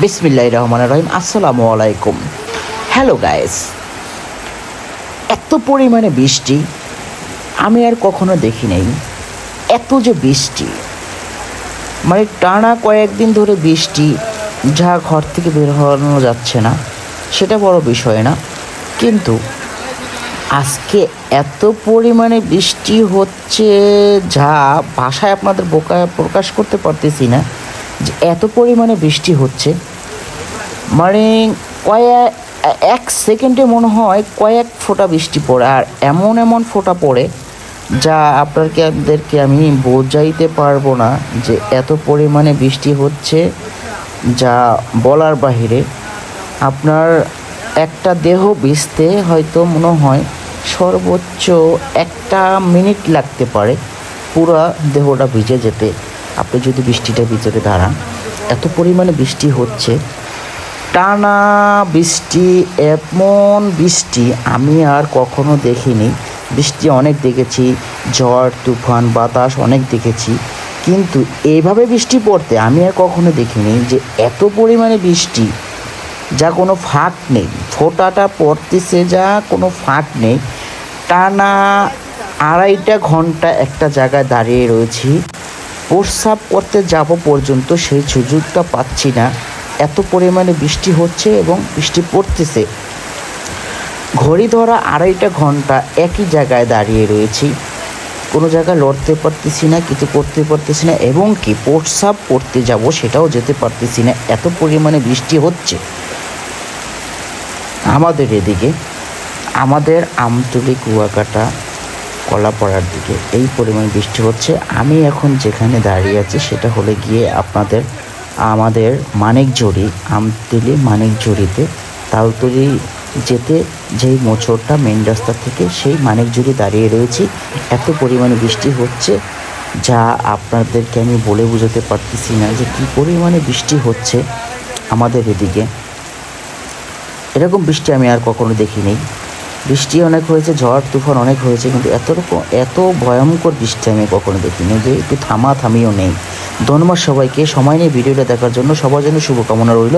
বিসমিল্লাহির রহমানির রহিম। আসসালামু আলাইকুম। হ্যালো গাইস, এত পরিমাণে বৃষ্টি আমি আর কখনো দেখি নাই। এত যে বৃষ্টি, মানে টানা কয়েকদিন ধরে বৃষ্টি, যা ঘর থেকে বের হওয়ানো যাচ্ছে না, সেটা বড় বিষয় না। কিন্তু আজকে এত পরিমাণে বৃষ্টি হচ্ছে, যা ভাষায় আপনাদের প্রকাশ করতে পারতেছি না যে এত পরিমাণে বৃষ্টি হচ্ছে। মানে কয়েক এক সেকেন্ডে মনে হয় কয়েক ফোঁটা বৃষ্টি পড়ে, আর এমন এমন ফোঁটা পড়ে যা আপনাদেরকে আমি বোঝাইতে পারবো না যে এত পরিমাণে বৃষ্টি হচ্ছে, যা বলার বাহিরে। আপনার একটা দেহ ভিজতে হয়তো মনে হয় সর্বোচ্চ 1 মিনিট লাগতে পারে পুরা দেহটা ভিজে যেতে, আপনি যদি বৃষ্টিটা ভিতরে দাঁড়ান। এত পরিমাণে বৃষ্টি হচ্ছে, টানা বৃষ্টি, এমন বৃষ্টি আমি আর কখনো দেখিনি। বৃষ্টি অনেক দেখেছি, ঝড় তুফান বাতাস অনেক দেখেছি, কিন্তু এইভাবে বৃষ্টি পড়তে আমি আর কখনো দেখিনি যে এত পরিমাণে বৃষ্টি, যা কোনো ফাঁক নেই। ফোঁটাটা পড়তেছে, যা কোনো ফাঁক নেই। টানা 2.5 ঘন্টা একটা জায়গায় দাঁড়িয়ে রয়েছি, প্রস্রাব করতে যাব পর্যন্ত সেই সুযোগটা পাচ্ছি না। এত পরিমাণে বৃষ্টি হচ্ছে এবং বৃষ্টি পড়তেছে। ঘড়ি ধরা 2.5 ঘন্টা একই জায়গায় দাঁড়িয়ে রয়েছি, কোনো জায়গায় লড়তে পারতেছি না, কিছু করতে পারতেছি না, এবং কি প্রস্রাব করতে যাব সেটাও যেতে পারতেছি না। এত পরিমাণে বৃষ্টি হচ্ছে আমাদের এদিকে, আমাদের আমতলী কুয়াকাটা কলাপাড়ার দিকে এই পরিমাণ বৃষ্টি হচ্ছে। আমি এখন যেখানে দাঁড়িয়ে আছি সেটা হলে গিয়ে আমাদের মানিকজড়ি, আমতলী মানিকজড়িতে তালতলি যেতে যেই মোচড়টা মেন রাস্তা থেকে, সেই মানিকজড়ি দাঁড়িয়ে রয়েছি। এত পরিমাণে বৃষ্টি হচ্ছে যা আপনাদেরকে আমি বলে বোঝাতে পারতেছি না যে কী পরিমাণে বৃষ্টি হচ্ছে আমাদের এদিকে। এরকম বৃষ্টি আমি আর কখনো দেখিনি। বৃষ্টি অনেক হয়েছে, ঝড় তুফান অনেক হয়েছে, কিন্তু এত ভয়ঙ্কর বৃষ্টি আমি কখনো দেখিনি, যে একটু থামিও নেই। ধন্যবাদ সবাইকে সময় নিয়ে ভিডিওটা দেখার জন্য। সবার জন্য শুভকামনা রইল।